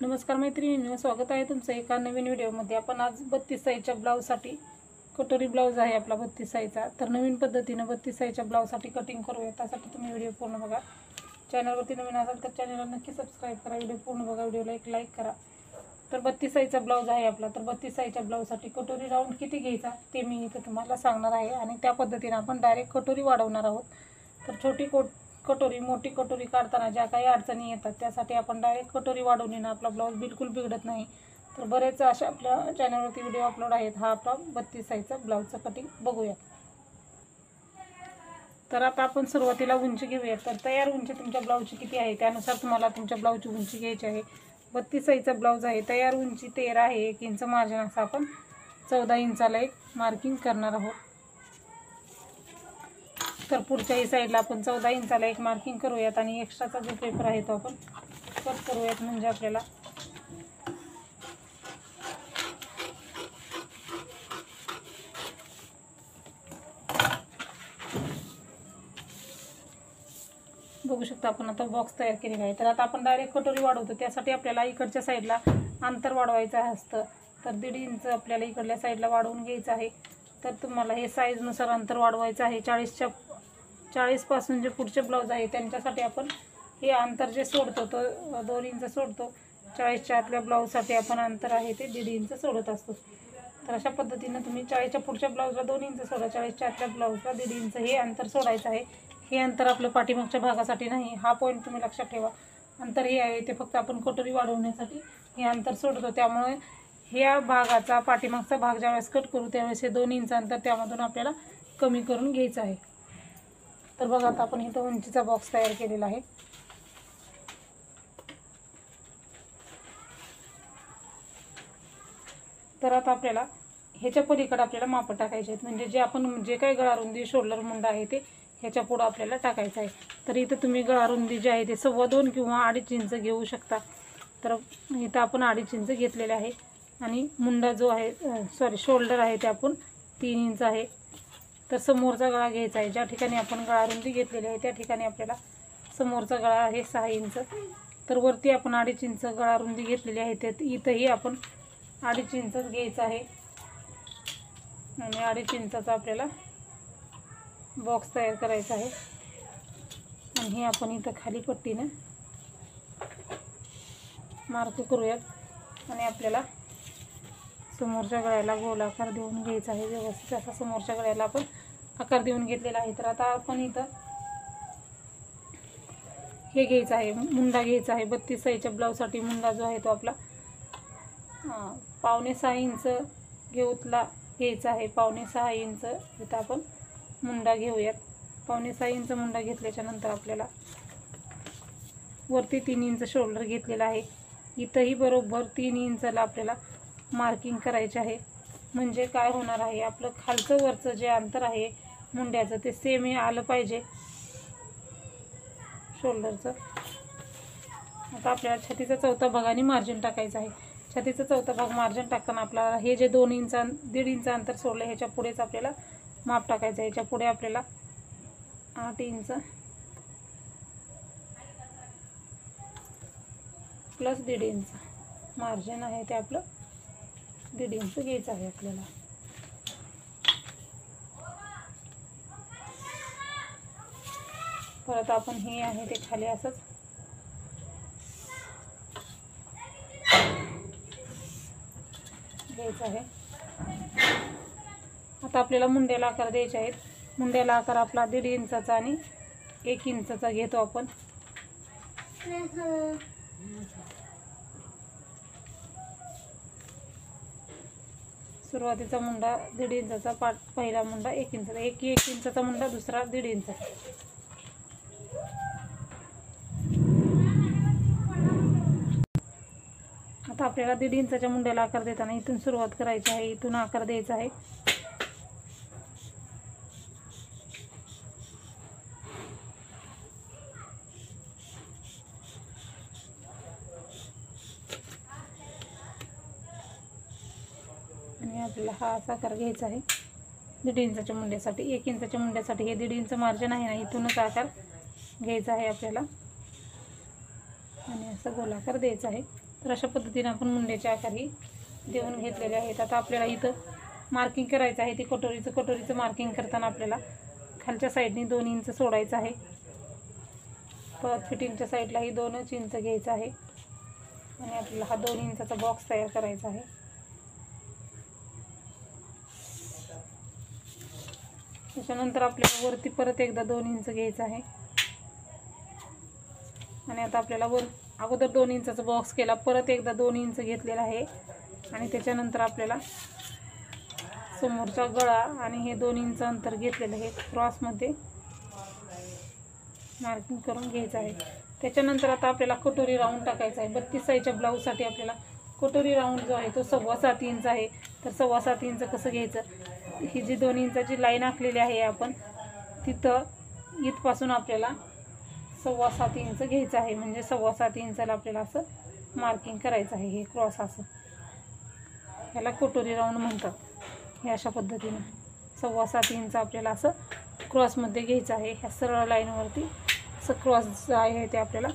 नमस्कार मैत्रिणींनो, स्वागत आहे तुमचं एका नवीन व्हिडिओमध्ये। आपण आज 32 साईजच्या ब्लाऊजसाठी कटोरी ब्लाऊज आहे आपला 32 साईजचा। तर नवीन पद्धतीने 32 साईजच्या ब्लाऊजसाठी कटिंग करूया। त्यासाठी तुम्ही व्हिडिओ पूर्ण बघा। चॅनलवरती नवीन असाल तर चॅनलला नक्की सबस्क्राइब करा, व्हिडिओ पूर्ण बघा, व्हिडिओला एक लाईक करा। तर 32 साईजचा ब्लाऊज आहे आपला। तर 32 साईजच्या ब्लाऊजसाठी कटोरी राऊंड किती घ्यायचा ते मी इथे तुम्हाला सांगणार आहे आणि त्या पद्धतीने आपण डायरेक्ट कटोरी वाढवणार आहोत। तर छोटी कटोरी मोठी कटोरी काढताना ज्या काही अडचणी येतात त्यासाठी आपण डायरेक्ट कटोरी वाढवून ना आपला ब्लाऊज बिलकुल बिघडत नाही। तर बरेच अशा आपल्या चॅनलवरती व्हिडिओ अपलोड आहेत। हा आपला 32 साईजचा ब्लाऊजचा कटिंग बघूया। तर आता आपण सुरुवातीला उंची घेऊया। तर तयार उंची तुमच्या ब्लाऊजची किती आहे त्यानुसार तुम्हाला तुमच्या ब्लाऊजची उंची घ्यायची आहे। 32 साईजचा ब्लाऊज आहे, तयार उंची 13 आहे। 1 इंच मार्जिन असं आपण 14 इंचाला एक मार्किंग करणार आहोत। तर पुढच्याही साईडला आपण 14 इंचाला एक मार्किंग करूयात आणि एक्स्ट्राचा जो पेपर आहे तो आपण कट करूयात, म्हणजे आपल्याला बघू शकता आपण आता बॉक्स तयार केलेला आहे। तर आता आपण डायरेक्ट कटोरी वाढवतो, त्यासाठी आपल्याला इकडच्या साईडला अंतर वाढवायचं असतं। तर 1.5 इंच आपल्याला इकडल्या साईडला वाढवून घ्यायचं आहे। तर तुम्हाला हे साईजनुसार अंतर वाढवायचं आहे। 40 पासून जे पुढचे ब्लाऊज आहे त्यांच्यासाठी आपण हे अंतर जे सोडतो तो 2 इंच सोडतो। 40च्या आतल्या ब्लाऊजसाठी आपण अंतर आहे ते 1.5 इंच सोडत असतो। तर अशा पद्धतीने तुम्ही 40च्या पुढच्या ब्लाऊजला 2 इंच सोडा, 40च्या आतल्या ब्लाऊजला 1.5 इंच हे अंतर सोडायचं आहे। हे अंतर आपलं पाठीमागच्या भागासाठी नाही, हा पॉईंट तुम्ही लक्षात ठेवा। अंतर हे आहे ते फक्त आपण कटोरी वाढवण्यासाठी हे अंतर सोडतो। त्यामुळे ह्या भागाचा पाठीमागचा भाग ज्यावेळेस कट करू त्यावेळेस हे 2 इंच अंतर त्यामधून आपल्याला कमी करून घ्यायचं आहे। तर बघा आता आपण इथं उंचीचा बॉक्स तयार केलेला आहे। तर आता आपल्याला ह्याच्या पलीकडे आपल्याला माप टाकायचे आहेत, म्हणजे जे आपण जे काही गळारुंदी शोल्डर मुंडा आहे ते ह्याच्या पुढे आपल्याला टाकायचं आहे। तर इथं तुम्ही गळारुंदी जी आहे ते 2.25 किंवा 2.5 इंच घेऊ शकता। तर इथं आपण 2.5 इंच घेतलेले आहे आणि मुंडा जो आहे शोल्डर आहे ते आपण 3 इंच आहे। तर समोरचा गळा घ्यायचा आहे, ज्या ठिकाणी आपण गळारुंदी घेतलेली आहे त्या ठिकाणी आपल्याला समोरचा गळा आहे 6 इंच। तर वरती आपण 2.5 इंच गळारुंदी घेतलेली आहे, ते इथंही आपण 2.5 इंचच घ्यायचं आहे आणि 2.5 इंचाचा आपल्याला बॉक्स तयार करायचा आहे। आणि हे आपण इथं खाली पट्टीने मार्क करूयात आणि आपल्याला समोरच्या गळ्याला गोलाकार देऊन घ्यायचा आहे व्यवस्थित। असा समोरच्या गळ्याला आपण आकार देऊन घेतलेला आहे। तर आता आपण इथं हे घ्यायचं आहे, मुंडा घ्यायचा आहे। 32 साईजच्या ब्लाऊजसाठी मुंडा जो आहे तो आपला 5.5 इंच घ्यायचा आहे। 5.5 इंच इथं आपण मुंडा घेऊयात। 5.5 इंच मुंडा घेतल्याच्या नंतर आपल्याला वरती 3 इंच शोल्डर घेतलेला आहे। इथंही बरोबर 3 इंचला आपल्याला मार्किंग करायचे आहे। म्हणजे काय होणार आहे, आपलं खालचं वरचं जे अंतर आहे मुंड्याचं ते सेम आलं पाहिजे शोल्डरचं। आता आपल्याला छातीचा चौथा भाग आणि मार्जिन टाकायचं आहे। छातीचा चौथा भाग मार्जिन टाकताना आपल्याला हे जे 1.5 इंच अंतर सोडलं ह्याच्या पुढेच आपल्याला माप टाकायचं आहे। ह्याच्या पुढे आपल्याला 8 इंच प्लस 1.5 इंच मार्जिन आहे ते आपलं 1.5 इंच घ्यायचं आहे आपल्याला। परत आपण हे आहे ते खाली असंच घ्यायचं आहे। आता आपल्याला मुंड्याला आकार द्यायचे आहेत। मुंड्याला आकार आपला 1.5 इंचाचा आणि 1 इंचाचा घेतो आपण। सुरुवातीचा मुंडा 1.5 इंचाचा, पहिला मुंडा 1 इंचाचा, 1 इंचाचा मुंडा, दुसरा 1.5 इंचाचा। आता आपल्याला 1.5 इंचाच्या मुंड्याला आकार देताना इथून सुरुवात करायची आहे, इथून आकार द्यायचा आहे। आणि आपल्याला हा असा आकार घ्यायचा आहे 1.5 इंचाच्या मुंड्यासाठी। 1 इंचाच्या मुंड्यासाठी हे 1.5 इंच मार्जिन आहे ना, इथूनच आकार घ्यायचा आहे आपल्याला आणि असा गोलाकार द्यायचा आहे। तर अशा पद्धतीने आपण मुंड्याचे आकार ही देऊन घेतलेले आहेत. आता आपल्याला इथं मार्किंग करायचं आहे. ते कटोरीचं मार्किंग करताना आपल्याला खालच्या साईडनी 2 इंच सोडायचं आहे. परत फिटिंगच्या साईडलाही 2 इंच घ्यायचं आहे आणि आपल्याला हा 2 इंचाचा बॉक्स तयार करायचा आहे. त्याच्यानंतर आपल्याला वरती परत एकदा 2 इंच घ्यायचं आहे आणि आता आपल्याला अगोदर 2 इंचाचा बॉक्स केला, परत एकदा 2 इंच घेतलेला आहे आणि त्याच्यानंतर आपल्याला समोरचा गळा आणि हे 2 इंच अंतर घेतलेलं आहे क्रॉसमध्ये मार्किंग करून घ्यायचं आहे. त्याच्यानंतर आता आपल्याला कटोरी राऊंड टाकायचा आहे. 32 साईजच्या ब्लाऊजसाठी आपल्याला कटोरी राऊंड जो आहे तो 7.25 इंच आहे. तर 7.25 इंच कसं घ्यायचं, ही जी 2 इंचाची लाईन आखलेली आहे आपण तिथं इथपासून आपल्याला 7.25 इंच घ्यायचं आहे. म्हणजे 7.25 इंचाला आपल्याला असं मार्किंग करायचं आहे. हे क्रॉस असं याला कटोरी राऊंड म्हणतात. हे अशा पद्धतीने 7.25 इंच आपल्याला असं क्रॉसमध्ये घ्यायचं आहे. ह्या सरळ लाईनवरती असं क्रॉस जे आहे ते आपल्याला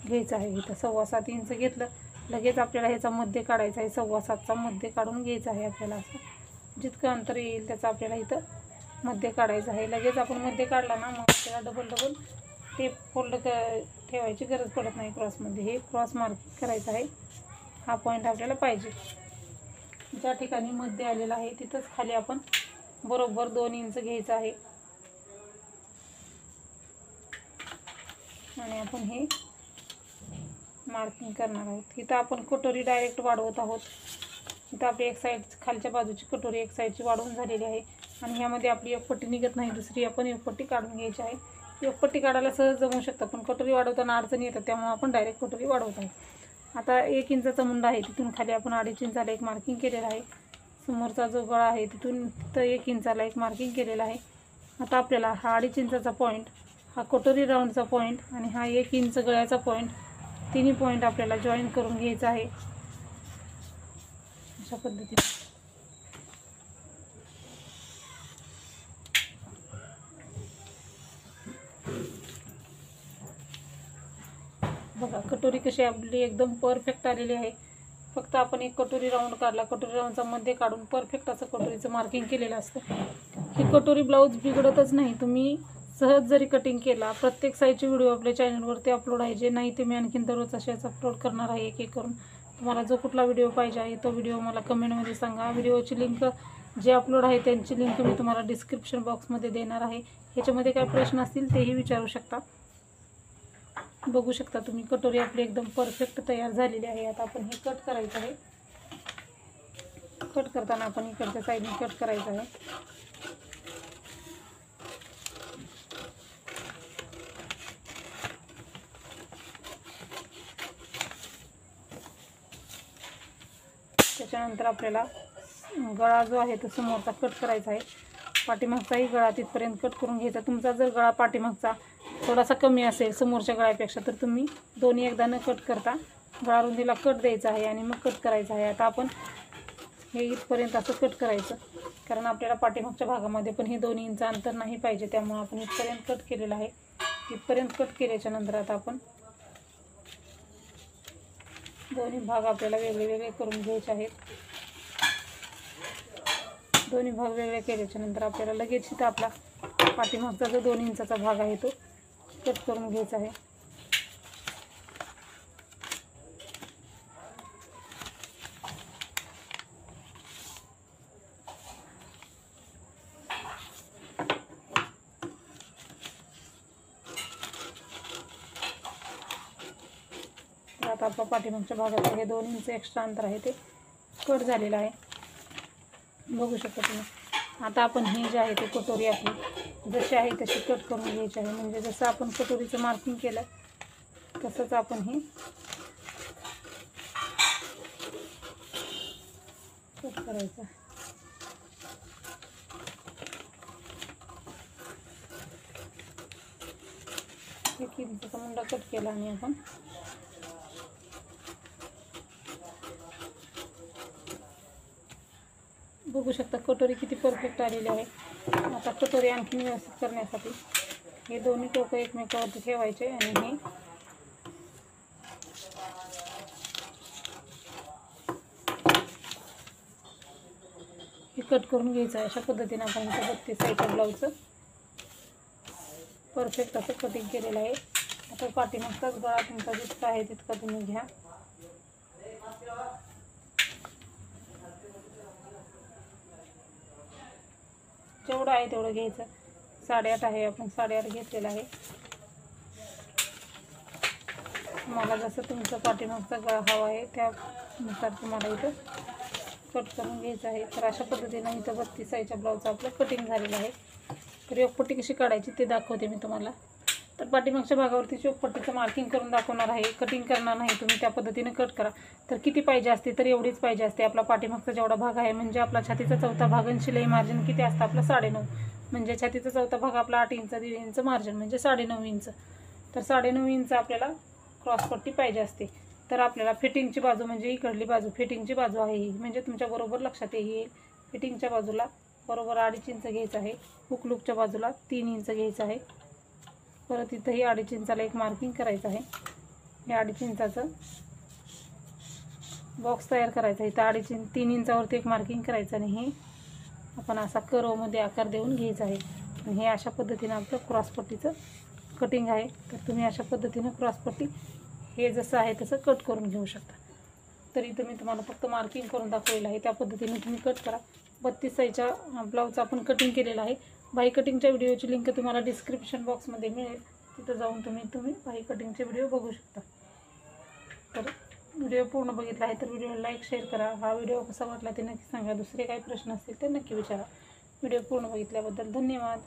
घ्यायचं आहे. इथं 7.25 इंच घेतलं, लगेच आपल्याला ह्याचा मध्य काढायचा आहे. 7.25चा मध्य काढून घ्यायचा आहे आपल्याला. असं जितकं अंतर येईल त्याचं आपल्याला इथं मध्य काढायचं आहे. लगेच आपण मध्य काढला ना मग आपल्याला डबल टेप फोल्ड ठेवायची गरज पडत नाही क्रॉसमध्ये. हे क्रॉस मार्किंग करायचं आहे. हा पॉईंट आपल्याला पाहिजे. ज्या ठिकाणी मध्य आलेला आहे तिथंच खाली आपण बरोबर 2 इंच घ्यायचं आहे आणि आपण हे मार्किंग करणार आहोत. इथं आपण कटोरी डायरेक्ट वाढवत आहोत. इथं आपली एक साईड खालच्या बाजूची कटोरी एक साईडची वाढवून झालेली आहे आणि ह्यामध्ये आपली एक पट्टी निघत नाही, दुसरी आपण एक पट्टी काढून घ्यायची आहे. एक पट्टी काढायला सहज जमू शकतं, पण कटोरी वाढवताना अडचणी येतात, त्यामुळे आपण डायरेक्ट कटोरी वाढवत आहोत. आता 1 इंचाचा मुंडा आहे, तिथून खाली आपण 2.5 इंचाला एक मार्किंग केलेलं आहे. समोरचा जो गळा आहे तिथून तर 1 इंचाला एक मार्किंग केलेलं आहे. आता आपल्याला हा 2.5 इंचाचा पॉईंट, हा कटोरी राऊंडचा पॉईंट आणि हा 1 इंच गळ्याचा पॉईंट, तिन्ही पॉईंट आपल्याला जॉईन करून घ्यायचा आहे अशा पद्धतीने. बघा कटोरी कशी आपली एकदम परफेक्ट आलेली आहे. फक्त आपण एक कटोरी राऊंड काढला, कटोरी राऊंडचा मध्ये काढून परफेक्ट असं कटोरीचं मार्किंग केलेलं असतं. ही कटोरी ब्लाऊज बिघडतच नाही. तुम्ही सहज जरी कटिंग केला, प्रत्येक साईजचे व्हिडिओ आपल्या चॅनलवरती अपलोड आहे. जे नाही ते मी आणखीन दररोज असेच अपलोड करणार आहे एक एक करून. तुम्हाला जो कुठला व्हिडिओ पाहिजे आहे तो व्हिडिओ मला कमेंटमध्ये सांगा. व्हिडिओची लिंक जे अपलोड आहे त्यांची लिंक मी तुम्हाला डिस्क्रिप्शन बॉक्समध्ये देणार आहे. ह्याच्यामध्ये काय प्रश्न असतील तेही विचारू शकता. बघू शकता तुम्ही कटोरी आपली एकदम परफेक्ट तयार झालेली आहे. आता आपण हे कट करायचं आहे. कट करताना आपण इकडच्या साईडने कट करायचं आहे. त्याच्यानंतर आपल्याला गळा जो आहे तो समोरचा कट करायचा आहे. पाठीमागचाही गळा तिथपर्यंत कट करून घ्यायचा. तुमचा जर गळा पाठीमागचा थोडासा कमी असेल समोरच्या गळ्यापेक्षा तर तुम्ही दोन्ही एकदा न कट करता गळा रुंदीला कट द्यायचा आहे आणि मग कट करायचा आहे. आता आपण हे इथपर्यंत असं कट करायचं, कारण आपल्याला पाठीमागच्या भागामध्ये पण हे 2 इंच अंतर नाही पाहिजे, त्यामुळे आपण इथपर्यंत कट केलेलं आहे. इथपर्यंत कट केल्याच्या नंतर आता आपण दोन्ही भाग आपल्याला वेगळे वेगळे करून घ्यायचे आहेत. दोन्ही भाग वेगळे केल्याच्या नंतर आपल्याला लगेच इथं आपला पाठीमागचा जो 2 इंचाचा भाग आहे तो कट करून घ्यायचा आहे. आता आपल्या पाठीमागच्या भागात हे 2 इंच एक्स्ट्रा अंतर आहे ते कट झालेलं आहे. बघू शकता तुम्ही. आता आपण हे जे आहे ते कटोरी आपली जशी आहे तशी कट करून घ्यायची आहे. म्हणजे जसं आपण कटोरीचं मार्किंग केलं तसंच आपण हे कट करायचं. 1 इंचचा मुंडा कट केला आणि आपण बघू शकता कटोरी किती परफेक्ट आलेली आहे. आता कटोरी आणखी व्यवस्थित करण्यासाठी हे दोन्ही टोकं एकमेकावरती ठेवायचे आणि हे हे कट करून घ्यायचं आहे. अशा पद्धतीने आपण इथं 32 साईजच्या ब्लाऊजचं परफेक्ट असं कटिंग केलेलं आहे. आता पाठीमागचाच गळा तुमचा जितका आहे तितका तुम्ही घ्या. जेवढं आहे तेवढं घ्यायचं. 8.5 आहे, आपण 8.5 घेतलेला आहे. मला जसं तुमचं पाठीमागचा गळा हवा आहे त्यानुसार तुम्हाला इथं कट करून घ्यायचं आहे. तर अशा पद्धतीने इथं 32 साईजच्या ब्लाऊजचं आपलं कटिंग झालेलं आहे. तर योगपट्टी कशी काढायची ते दाखवते मी तुम्हाला. तर पाठीमागच्या भागावरती योगपट्टीचं मार्किंग करून दाखवणार आहे. कटिंग करणार नाही, तुम्ही त्या पद्धतीने कट करा. तर किती पाहिजे असते तर एवढीच पाहिजे असते. आपला पाठीमागचा जेवढा भाग आहे म्हणजे आपला छातीचा चौथा भाग आणि शिलाई मार्जिन किती असतं आपलं 9.5. म्हणजे छातीचा चौथा भाग आपला 8 इंच, 1.5 इंच मार्जिन म्हणजे 9.5 इंच. तर 9.5 इंच आपल्याला क्रॉसपट्टी पाहिजे असते. तर आपल्याला फिटिंगची बाजू म्हणजे इकडली बाजू फिटिंगची बाजू आहे ही, म्हणजे तुमच्या बरोबर लक्षात येईल. फिटिंगच्या बाजूला बरोबर 2.5 इंच घ्यायचं आहे. हुक लूकच्या बाजूला 3 इंच घ्यायचं आहे. परत इथंही 2.5 इंचाला एक मार्किंग करायचं आहे. हे 2.5 इंचाचं बॉक्स तयार करायचा आहे. इथं 2.5 इंच 3 इंचावरती एक मार्किंग करायचं आणि हे आपण असा कर्वमध्ये आकार देऊन घ्यायचा आहे. आणि हे अशा पद्धतीने आपलं क्रॉसपट्टीचं कटिंग आहे. तर तुम्ही अशा पद्धतीने क्रॉसपट्टी हे जसं आहे तसं कट करून घेऊ शकता. तर इथं मी तुम्हाला फक्त मार्किंग करून दाखवलेलं आहे, त्या पद्धतीने तुम्ही कट करा. 32 साईजच्या ब्लाऊजचं आपण कटिंग केलेलं आहे. बाही कटिंगच्या व्हिडिओची लिंक तुम्हाला डिस्क्रिप्शन बॉक्समध्ये मिळेल. तिथं जाऊन तुम्ही बाही कटिंगचे व्हिडिओ बघू शकता. तर व्हिडिओ पूर्ण बघितला आहे तर व्हिडिओला लाईक शेअर करा. हा व्हिडिओ कसा वाटला ते नक्की सांगा. दुसरे काही प्रश्न असतील तर नक्की विचारा. व्हिडिओ पूर्ण बघितल्याबद्दल धन्यवाद.